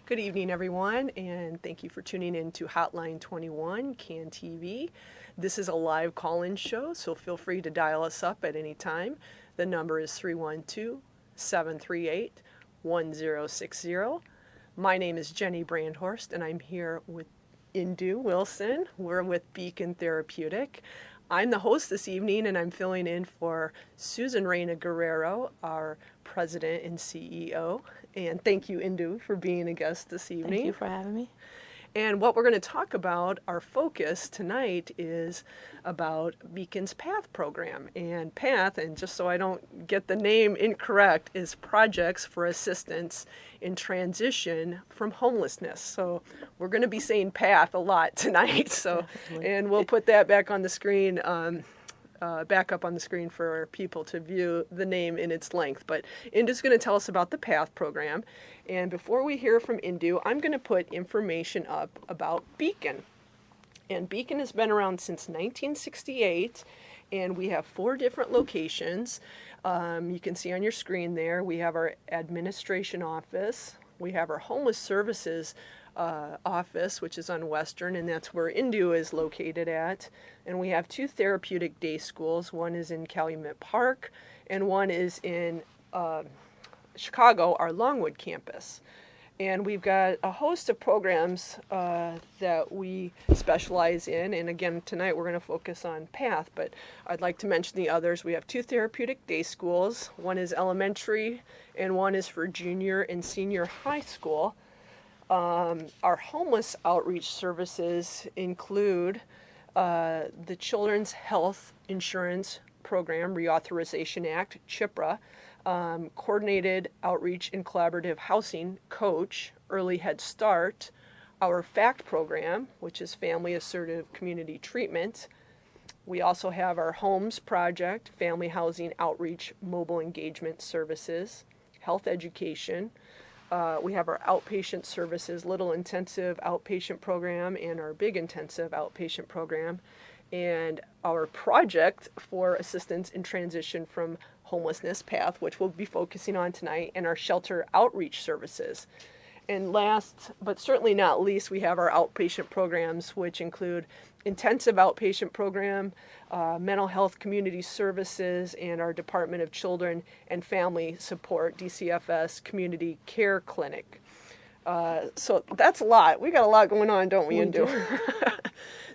Good evening, everyone, and thank you for tuning in to Hotline 21 CAN TV. This is a live call-in show, so feel free to dial us up at any time. The number is 312-738-1060. My name is Jenny Brandhorst, and I'm here with Indu Wilson. We're with Beacon Therapeutic. I'm the host this evening, and I'm filling in for Susan Reyna Guerrero, our president and CEO. And thank you, Indu, for being a guest this evening. Thank you for having me. And what we're going to talk about, our focus tonight is about Beacon's PATH program. And PATH, and just so I don't get the name incorrect, is Projects for Assistance in Transition from Homelessness. So we're going to be saying PATH a lot tonight. So, and we'll put that back on the screen. Back up on the screen for people to view the name in its length. But Indu's going to tell us about the PATH program. And before we hear from Indu, I'm going to put information up about Beacon. And Beacon has been around since 1968, and we have 4 different locations. You can see on your screen there, we have our administration office, we have our homeless services office, which is on Western, and that's where Indu is located at. And we have 2 therapeutic day schools. One is in Calumet Park, and one is in Chicago, our Longwood campus. And we've got a host of programs that we specialize in. And again, tonight we're going to focus on PATH, but I'd like to mention the others. We have 2 therapeutic day schools. One is elementary, and one is for junior and senior high school. Our homeless outreach services include the Children's Health Insurance Program Reauthorization Act, CHIPRA, Coordinated Outreach and Collaborative Housing, COACH, Early Head Start, our FACT program, which is Family Assertive Community Treatment. We also have our HOMES project, Family Housing Outreach Mobile Engagement Services, Health Education. We have our outpatient services, Little Intensive Outpatient Program and our Big Intensive Outpatient Program, and our project for assistance in transition from homelessness, PATH, which we'll be focusing on tonight, and our shelter outreach services. And last, but certainly not least, we have our outpatient programs, which include intensive outpatient program, mental health community services, and our Department of Children and Family Support, DCFS, Community Care Clinic. So that's a lot. We got a lot going on, don't we, Indu?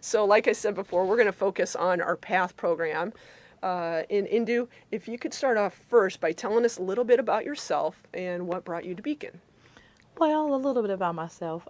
So like I said before, we're going to focus on our PATH program. In Indu, if you could start off first by telling us a little bit about yourself and what brought you to Beacon. Well, a little bit about myself.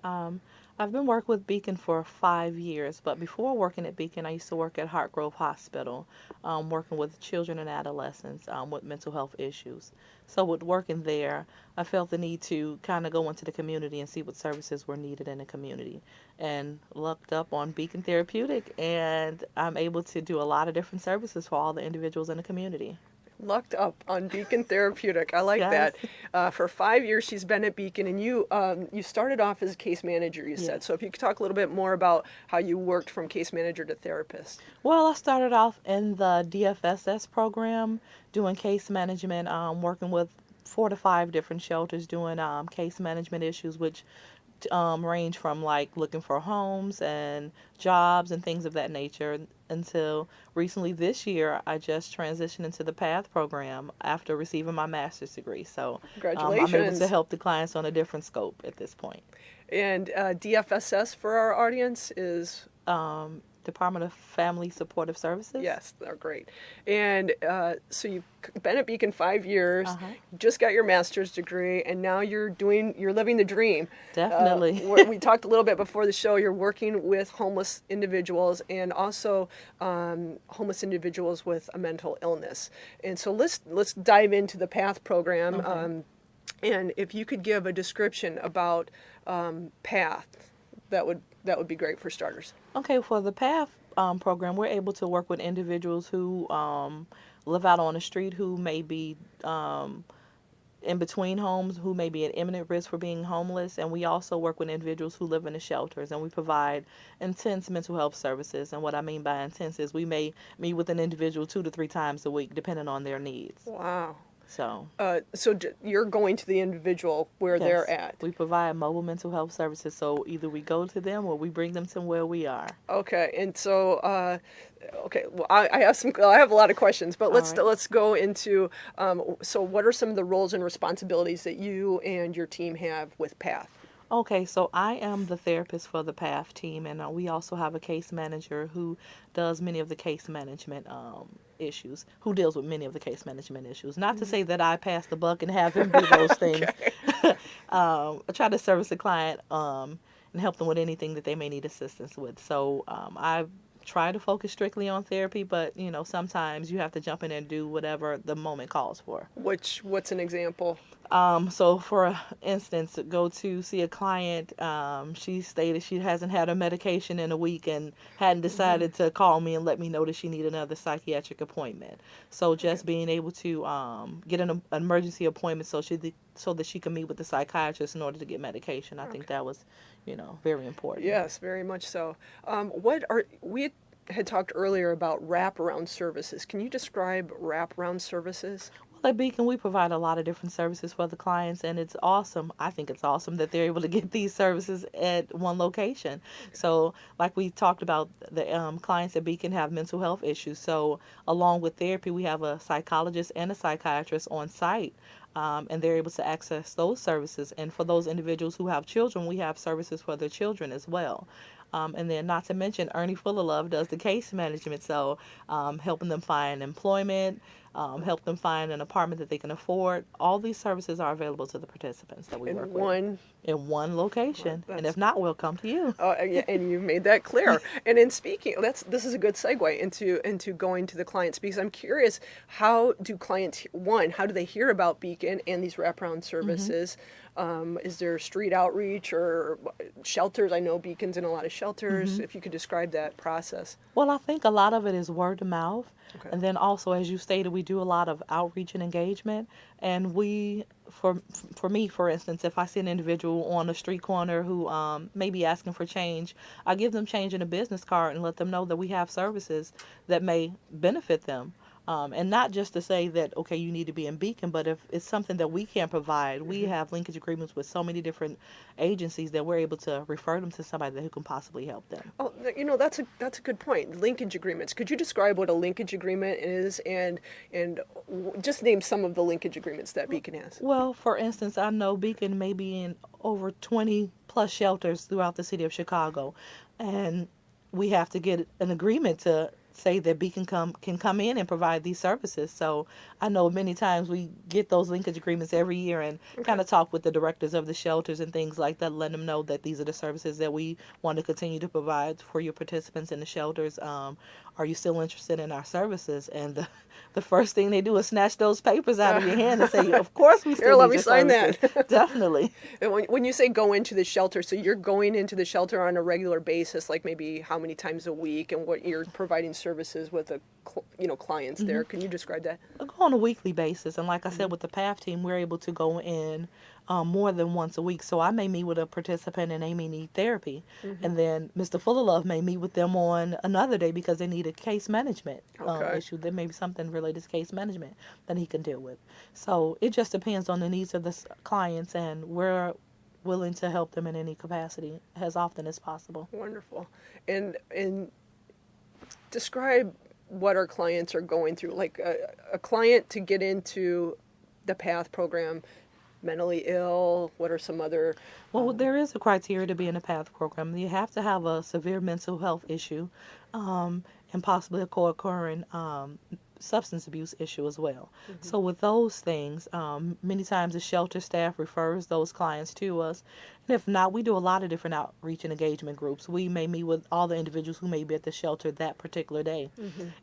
I've been working with Beacon for 5 years, but before working at Beacon, I used to work at Hartgrove Hospital, working with children and adolescents with mental health issues. So with working there, I felt the need to kind of go into the community and see what services were needed in the community, and looked up on Beacon Therapeutic, and I'm able to do a lot of different services for all the individuals in the community. Lucked up on Beacon Therapeutic. I like Yes. that. For 5 years, she's been at Beacon, and you started off as a case manager, you said. Yes. So if you could talk a little bit more about how you worked from case manager to therapist. Well, I started off in the DFSS program, doing case management, working with 4 to 5 different shelters, doing case management issues, which range from like looking for homes and jobs and things of that nature, until recently this year I just transitioned into the PATH program after receiving my master's degree. So Congratulations. I'm able to help the clients on a different scope at this point. And DFSS for our audience is? Department of Family Supportive Services. Yes, they're great. And so you've been at Beacon 5 years, just got your master's degree, and now you're living the dream. Definitely. We talked a little bit before the show. You're working with homeless individuals and also homeless individuals with a mental illness. And so let's dive into the PATH program. Okay. And if you could give a description about PATH, that would be great for starters. Okay, for the PATH program, we're able to work with individuals who live out on the street, who may be in between homes, who may be at imminent risk for being homeless, and we also work with individuals who live in the shelters, and we provide intense mental health services. And what I mean by intense is we may meet with an individual 2 to 3 times a week, depending on their needs. Wow. So you're going to the individual where yes, they're at. we provide mobile mental health services. So either we go to them or we bring them to where we are. Okay, and so okay, well, I have I have a lot of questions, but All right. let's go into so what are some of the roles and responsibilities that you and your team have with PATH? Okay, so I am the therapist for the PATH team, and we also have a case manager who does many of the case management issues, who deals with many of the case management issues. Not to say that I pass the buck and have him do those things. Okay. I try to service the client and help them with anything that they may need assistance with. So I try to focus strictly on therapy, but sometimes you have to jump in and do whatever the moment calls for. What's an example? So for instance, go to see a client, she stated she hasn't had her medication in a week and hadn't decided to call me and let me know that she needed another psychiatric appointment. So just being able to get an emergency appointment so that she can meet with the psychiatrist in order to get medication. I think that was, very important. Yes, very much so. We had talked earlier about wraparound services. Can you describe wraparound services? At Beacon, we provide a lot of different services for the clients, and it's awesome. I think it's awesome that they're able to get these services at one location. So, like we talked about, the clients at Beacon have mental health issues. So, along with therapy, we have a psychologist and a psychiatrist on site, and they're able to access those services. And for those individuals who have children, we have services for their children as well. And then not to mention Ernie Fullerlove does the case management, so helping them find employment, help them find an apartment that they can afford. All these services are available to the participants that we work with. In one location. And if not, we'll come to you. Yeah, and you made that clear. And in speaking, this is a good segue into going to the clients, because I'm curious, how do clients, how do they hear about Beacon and these wraparound services? Is there street outreach or shelters? I know Beacon's in a lot of shelters. If you could describe that process. Well, I think a lot of it is word of mouth. Okay. And then also, as you stated, we do a lot of outreach and engagement. And for me, for instance, if I see an individual on a street corner who may be asking for change, I give them change in a business card and let them know that we have services that may benefit them. And not just to say that, okay, you need to be in Beacon, but if it's something that we can provide, we have linkage agreements with so many different agencies that we're able to refer them to somebody who can possibly help them. Oh, that's a good point. Linkage agreements. Could you describe what a linkage agreement is, and just name some of the linkage agreements that Beacon has? Well, for instance, I know Beacon may be in over 20 plus shelters throughout the city of Chicago, and we have to get an agreement to say that Beacon can come in and provide these services. So I know many times we get those linkage agreements every year and kind of talk with the directors of the shelters and things like that, letting them know that these are the services that we want to continue to provide for your participants in the shelters. Are you still interested in our services? And the first thing they do is snatch those papers out of your hand and say, of course we still need your services. Let me sign that. Definitely. And when you say go into the shelter, so you're going into the shelter on a regular basis, like maybe how many times a week, and what you're providing services with the clients there. Can you describe that? I go on a weekly basis, and like I said, with the PATH team, we're able to go in more than once a week. So I may meet with a participant and they may need therapy, and then Mr. Fullerlove may meet with them on another day because they need a case management issue. There may be something related to case management that he can deal with. So it just depends on the needs of the clients, and we're willing to help them in any capacity as often as possible. Wonderful. And describe what our clients are going through. Like a client to get into the PATH program, mentally ill, what are some other... Well, there is a criteria to be in a PATH program. You have to have a severe mental health issue and possibly a co-occurring substance abuse issue as well. So with those things, many times the shelter staff refers those clients to us. And if not, we do a lot of different outreach and engagement groups. We may meet with all the individuals who may be at the shelter that particular day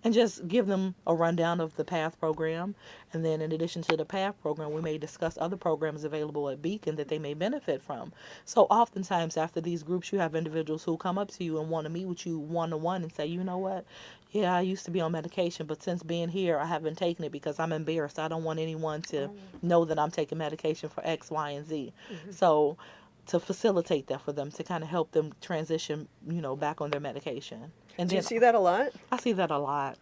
and just give them a rundown of the PATH program. And then in addition to the PATH program, we may discuss other programs available at Beacon that they may benefit from. So oftentimes after these groups, you have individuals who come up to you and want to meet with you one-on-one and say, you know what, yeah, I used to be on medication, but since being here, I haven't taken it because I'm embarrassed. I don't want anyone to know that I'm taking medication for X, Y, and Z. So to facilitate that for them, to kind of help them transition, back on their medication. And Do you see that a lot? I see that a lot.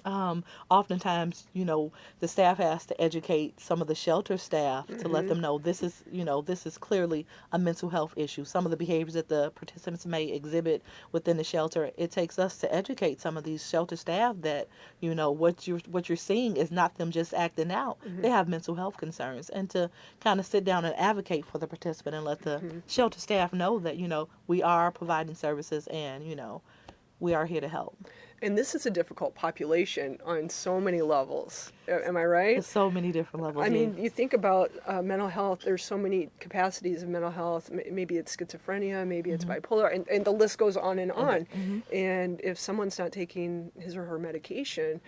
Oftentimes, the staff has to educate some of the shelter staff to let them know this is clearly a mental health issue. Some of the behaviors that the participants may exhibit within the shelter, it takes us to educate some of these shelter staff that, what you're seeing is not them just acting out. They have mental health concerns, and to kind of sit down and advocate for the participant and let the shelter staff know that, we are providing services and, we are here to help. And this is a difficult population on so many levels. Am I right? There's so many different levels. I mean, you think about mental health, there's so many capacities of mental health. Maybe it's schizophrenia, maybe it's bipolar, and the list goes on and on. And if someone's not taking his or her medication,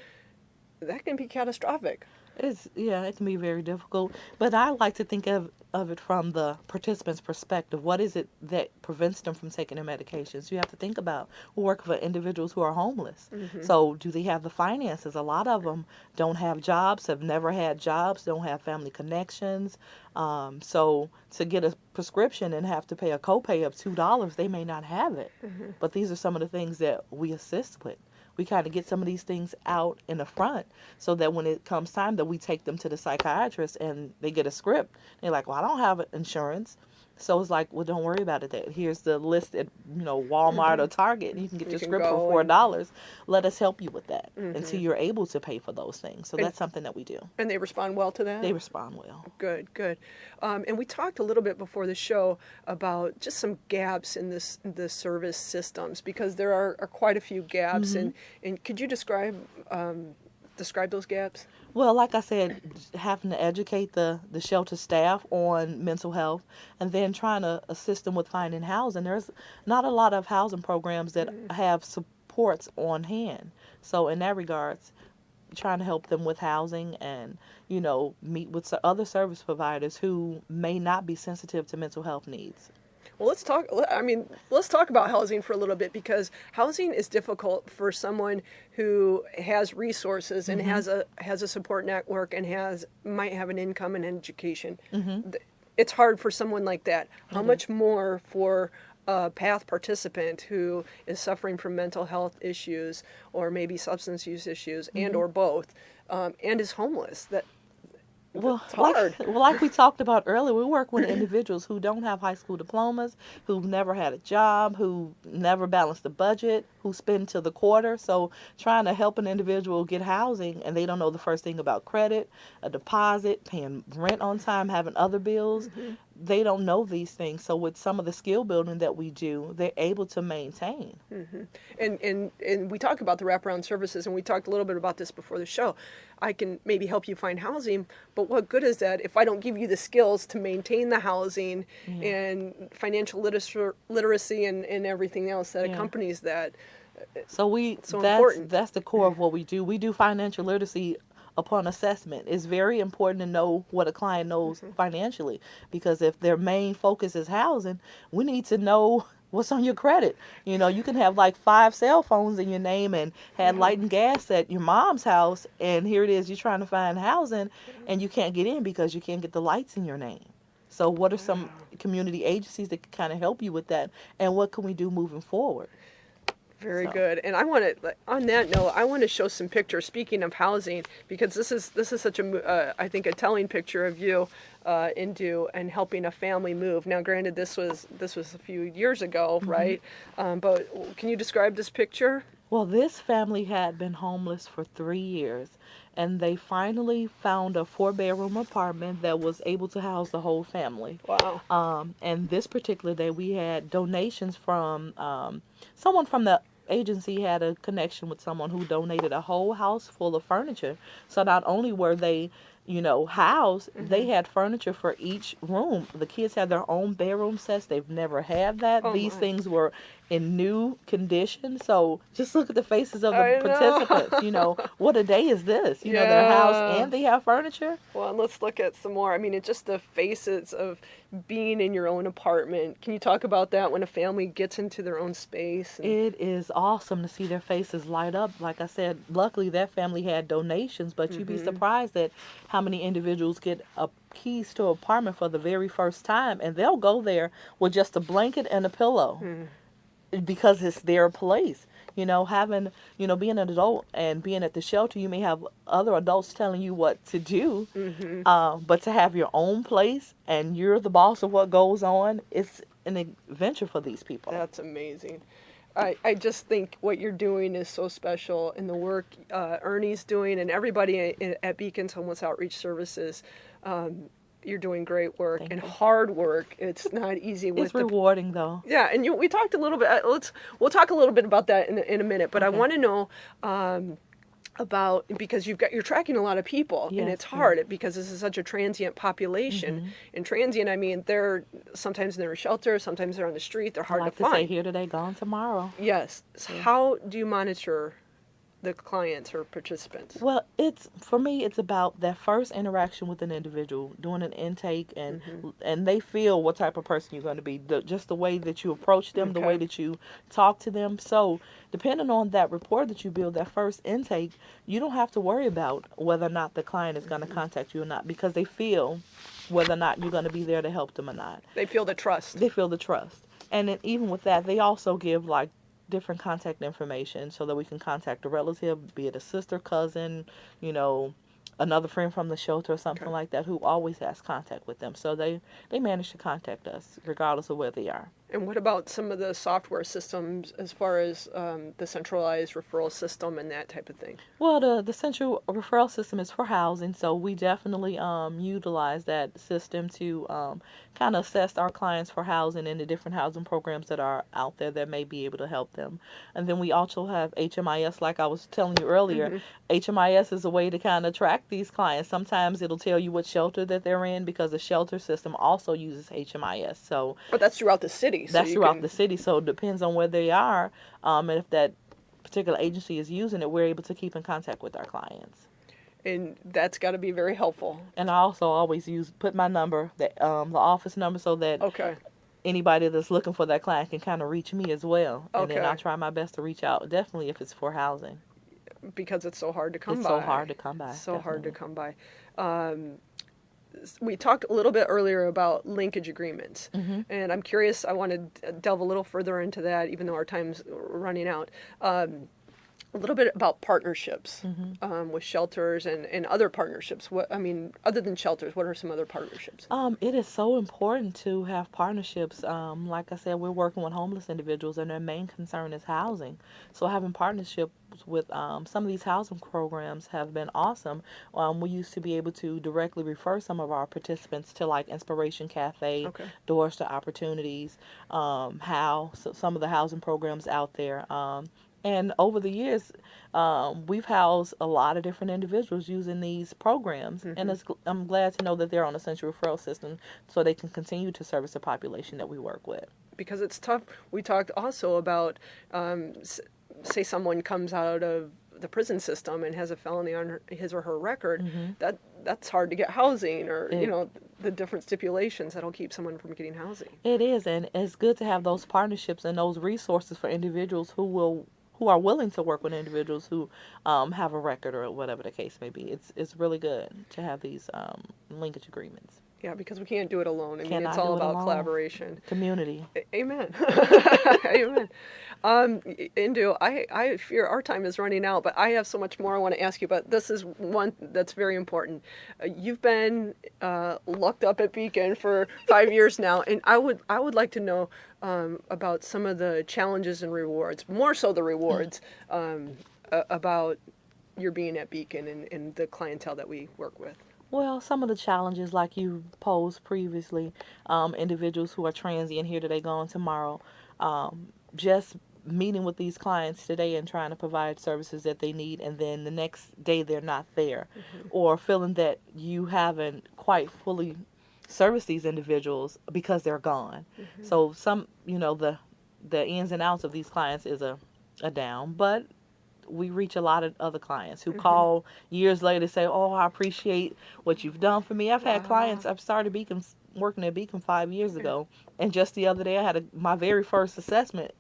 that can be catastrophic. It can be very difficult. But I like to think of it from the participant's perspective. What is it that prevents them from taking their medications? You have to think about, we work for individuals who are homeless. So do they have the finances? A lot of them don't have jobs, have never had jobs, don't have family connections. So to get a prescription and have to pay a copay of $2, they may not have it. But these are some of the things that we assist with. We kind of get some of these things out in the front so that when it comes time that we take them to the psychiatrist and they get a script, they're like, well, I don't have insurance. So it's like, well, don't worry about it. Here's the list at Walmart or Target, and you can get your script for $4. Let us help you with that until you're able to pay for those things. So that's something that we do. And they respond well to that? They respond well. Good. And we talked a little bit before the show about just some gaps in the service systems, because there are quite a few gaps. And could you describe those gaps? Well, like I said, having to educate the shelter staff on mental health and then trying to assist them with finding housing. There's not a lot of housing programs that have supports on hand. So in that regards, trying to help them with housing and, meet with other service providers who may not be sensitive to mental health needs. Well, let's talk about housing for a little bit, because housing is difficult for someone who has resources and has a support network and might have an income and education. It's hard for someone like that. How much more for a PATH participant who is suffering from mental health issues or maybe substance use issues and or both, and is homeless? Well, like we talked about earlier, we work with individuals who don't have high school diplomas, who've never had a job, who never balanced a budget, who spend to the quarter. So trying to help an individual get housing, and they don't know the first thing about credit, a deposit, paying rent on time, having other bills. They don't know these things. So with some of the skill building that we do, they're able to maintain. And we talk about the wraparound services, and we talked a little bit about this before the show. I can maybe help you find housing, but what good is that if I don't give you the skills to maintain the housing and financial literacy and everything else that accompanies that? So that's the core of what we do. We do financial literacy upon assessment. It's very important to know what a client knows financially, because if their main focus is housing, we need to know what's on your credit. You can have like 5 cell phones in your name and had light and gas at your mom's house, and here it is, you're trying to find housing and you can't get in because you can't get the lights in your name. So what are some community agencies that can kind of help you with that, and what can we do moving forward? Very good. And on that note, I want to show some pictures, speaking of housing, because this is such I think a telling picture of you, Indu, and helping a family move. Now, granted, this was a few years ago, right? But can you describe this picture? Well, this family had been homeless for 3 years, and they finally found a 4-bedroom apartment that was able to house the whole family. Wow. And this particular day, we had donations from someone from the agency had a connection with someone who donated a whole house full of furniture. So not only were they, housed, they had furniture for each room. The kids had their own bedroom sets. They've never had that. These things were in new condition. So just look at the faces of the participants. What a day is this? Their house and they have furniture. Well, and let's look at some more. I mean, it's just the faces of being in your own apartment. Can you talk about that when a family gets into their own space? It is awesome to see their faces light up. Like I said, luckily that family had donations, but you'd be surprised at how many individuals get keys to an apartment for the very first time, and they'll go there with just a blanket and a pillow because it's their place. Having, being an adult and being at the shelter, you may have other adults telling you what to do, but to have your own place and you're the boss of what goes on, it's an adventure for these people. That's amazing. I just think what you're doing is so special, and the work Ernie's doing and everybody at Beacon's Homeless Outreach Services. You're doing great work and hard work. It's not easy. It's rewarding, though. Yeah, and we talked a little bit. We'll talk a little bit about that in a minute. But I want to know about, because you're tracking a lot of people, and it's hard because this is such a transient population. And transient, I mean, sometimes they're in shelter, sometimes they're on the street. They're hard to find. Say here today, gone tomorrow. Yes. So how do you monitor the clients or participants? Well, for me, it's about that first interaction with an individual, doing an intake, and they feel what type of person you're going to be, just the way that you approach them, the way that you talk to them. So depending on that rapport that you build, that first intake, you don't have to worry about whether or not the client is going to contact you or not, because they feel whether or not you're going to be there to help them or not. They feel the trust. And then even with that, they also give different contact information so that we can contact a relative, be it a sister, cousin, another friend from the shelter or something like that, who always has contact with them. So they manage to contact us regardless of where they are. And what about some of the software systems as far as the centralized referral system and that type of thing? Well, the central referral system is for housing, so we definitely utilize that system to kind of assess our clients for housing and the different housing programs that are out there that may be able to help them. And then we also have HMIS, like I was telling you earlier. HMIS is a way to kind of track these clients. Sometimes it'll tell you what shelter that they're in, because the shelter system also uses HMIS. But that's throughout the city. That's throughout the city, so it depends on where they are, and if that particular agency is using it, we're able to keep in contact with our clients. And that's got to be very helpful. And I also always put my number, the office number, so that anybody that's looking for that client can kind of reach me as well. And then I'll try my best to reach out, definitely if it's for housing. Because it's so hard to come by. It's so hard to come by. So hard to come by. We talked a little bit earlier about linkage agreements, and I'm curious, I want to delve a little further into that, even though our time's running out. A little bit about partnerships with shelters and other partnerships. Other than shelters, what are some other partnerships? It is so important to have partnerships. Like I said, we're working with homeless individuals, and their main concern is housing. So having partnerships with some of these housing programs have been awesome. We used to be able to directly refer some of our participants to Inspiration Cafe, Doors to Opportunities, some of the housing programs out there. And over the years, we've housed a lot of different individuals using these programs. And I'm glad to know that they're on a central referral system so they can continue to service the population that we work with. Because it's tough. We talked also about, say someone comes out of the prison system and has a felony on his or her record, that's hard to get housing, or the different stipulations that'll keep someone from getting housing. It is, and it's good to have those partnerships and those resources for individuals who are willing to work with individuals who have a record or whatever the case may be. It's really good to have these linkage agreements. Yeah, because we can't do it alone. It's all about collaboration. Community. Amen. Amen. Indu, I fear our time is running out, but I have so much more I want to ask you, but this is one that's very important. You've been locked up at Beacon for 5 years now, and I would like to know about some of the challenges and rewards, more so the rewards, about your being at Beacon and the clientele that we work with. Well, some of the challenges, like you posed previously, individuals who are transient here today, gone tomorrow, just meeting with these clients today and trying to provide services that they need, and then the next day they're not there, or feeling that you haven't quite fully serviced these individuals because they're gone. So some, the ins and outs of these clients is a down, but we reach a lot of other clients who call years later, say, "Oh, I appreciate what you've done for me." I've had clients, I've started working at Beacon 5 years ago, and just the other day I had my very first assessment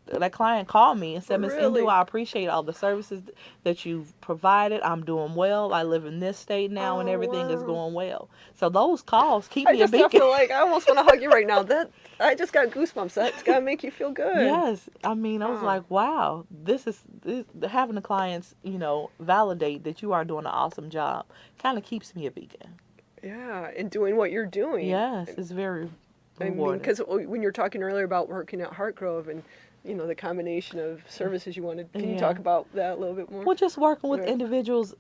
that client called me and said, Miss Really? Indu, I appreciate all the services that you've provided. I'm doing well. I live in this state now, and Oh, everything is wow. going well. So those calls keep I me a just have beacon. to I almost want to hug you right now. That I just got goosebumps. That's got to make you feel good. Yes, I mean, I was Oh. like, wow, this having the clients, validate that you are doing an awesome job, kind of keeps me a beacon. Yeah, and doing what you're doing. Yes, it's very I mean, rewarding. because when you were talking earlier about working at Hartgrove and, the combination of services you wanted, can you Yeah. talk about that a little bit more? Well, just working with Right. individuals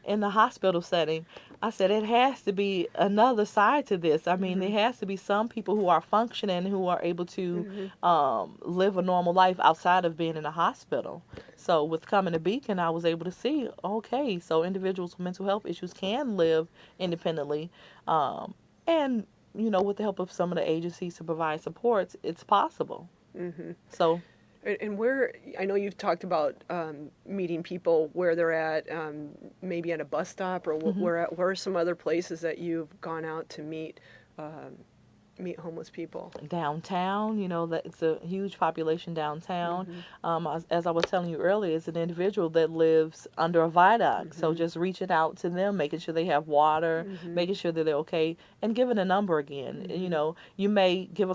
in the hospital setting, I said it has to be another side to this. I mean, there has to be some people who are functioning, who are able to live a normal life outside of being in a hospital. So with coming to Beacon, I was able to see, okay, so individuals with mental health issues can live independently. And, with the help of some of the agencies to provide supports, it's possible. So... And where, I know you've talked about meeting people where they're at, maybe at a bus stop, or where are some other places that you've gone out to meet homeless people? Downtown, that it's a huge population downtown. As I was telling you earlier, it's an individual that lives under a viaduct. So just reaching out to them, making sure they have water, making sure that they're okay, and giving a number again. You may give a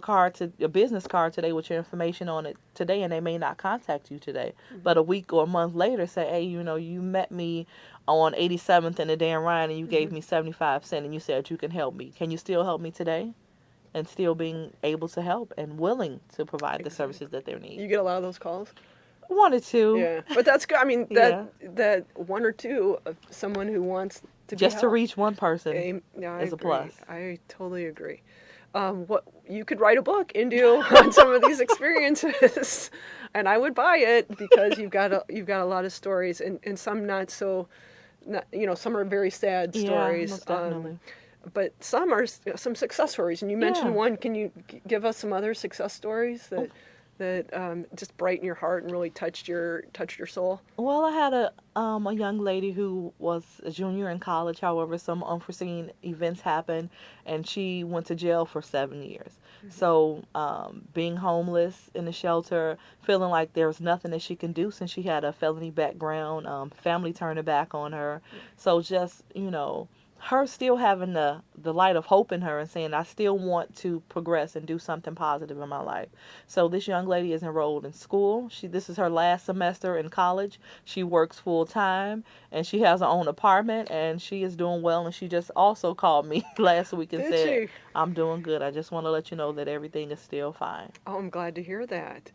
business card today with your information on it today, and they may not contact you today. But a week or a month later, say, hey, you met me on 87th and the Dan Ryan, and you gave me 75 cents, and you said you can help me. Can you still help me today? And still being able to help and willing to provide the services that they need. You get a lot of those calls? 1 or 2. Yeah, but that's good. I mean, that 1 or 2 of someone who wants to be just to helped. reach one person I is a agree. plus. I totally agree. What you could write a book, Indu, on some of these experiences, and I would buy it because you've got a lot of stories, and some not so, some are very sad stories. Yeah, most definitely. But some are some success stories, and you mentioned one. Can you give us some other success stories that just brighten your heart and really touched your soul? Well, I had a young lady who was a junior in college. However, some unforeseen events happened, and she went to jail for 7 years. So, being homeless in the shelter, feeling like there was nothing that she can do since she had a felony background, family turned her back on her. So just, her still having the light of hope in her and saying, I still want to progress and do something positive in my life. So this young lady is enrolled in school. This is her last semester in college. She works full time, and she has her own apartment, and she is doing well. And she just also called me last week and said, I'm doing good. I just want to let you know that everything is still fine. Oh, I'm glad to hear that.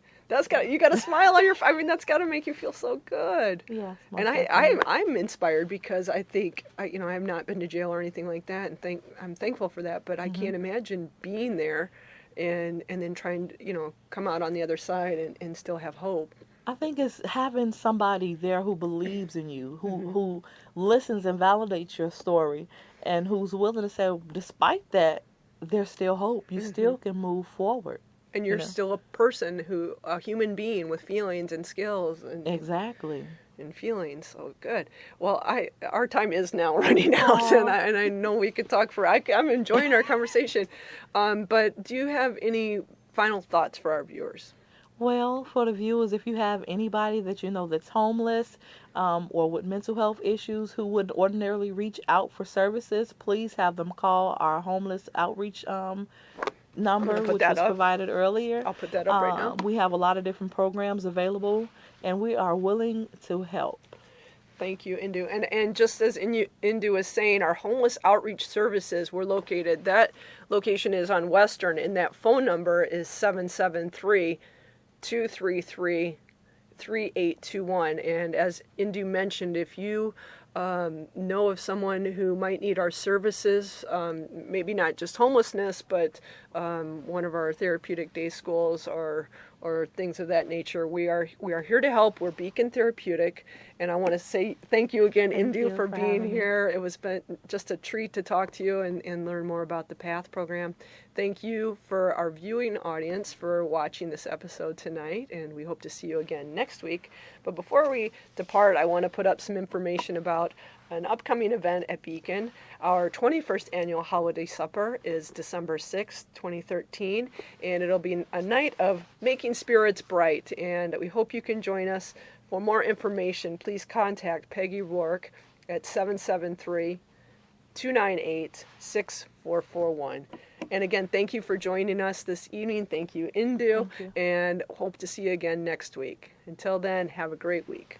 You got a smile on your. I mean, that's got to make you feel so good. Yes. And I'm inspired because I think I have not been to jail or anything like that, and I'm thankful for that. But I can't imagine being there, and then trying to come out on the other side and still have hope. I think it's having somebody there who believes in you, who listens and validates your story, and who's willing to say, despite that, there's still hope. You still can move forward. And you're still a human being with feelings and skills. Exactly. And feelings. So good. Well, our time is now running out, and I know we could talk I'm enjoying our conversation. But do you have any final thoughts for our viewers? Well, for the viewers, if you have anybody that that's homeless or with mental health issues who would ordinarily reach out for services, please have them call our homeless outreach number, which was provided earlier. I'll put that up right now. We have a lot of different programs available, and we are willing to help. Thank you, Indu. And just as Indu is saying, our homeless outreach services were located. That location is on Western, and that phone number is 773-233-3821. And as Indu mentioned, if you know of someone who might need our services, maybe not just homelessness, but one of our therapeutic day schools or things of that nature, we are here to help. We're Beacon Therapeutic, and I want to say thank you again, Indu, for being here. It was just a treat to talk to you and learn more about the PATH program. Thank you for our viewing audience for watching this episode tonight, and we hope to see you again next week. But before we depart, I want to put up some information about an upcoming event at Beacon. Our 21st annual holiday supper is December 6th, 2013, and it'll be a night of making spirits bright, and we hope you can join us. For more information, please contact Peggy Rourke at 773-298-6441. And again, thank you for joining us this evening. Thank you, Indu, Thank you. and hope to see you again next week. Until then, have a great week.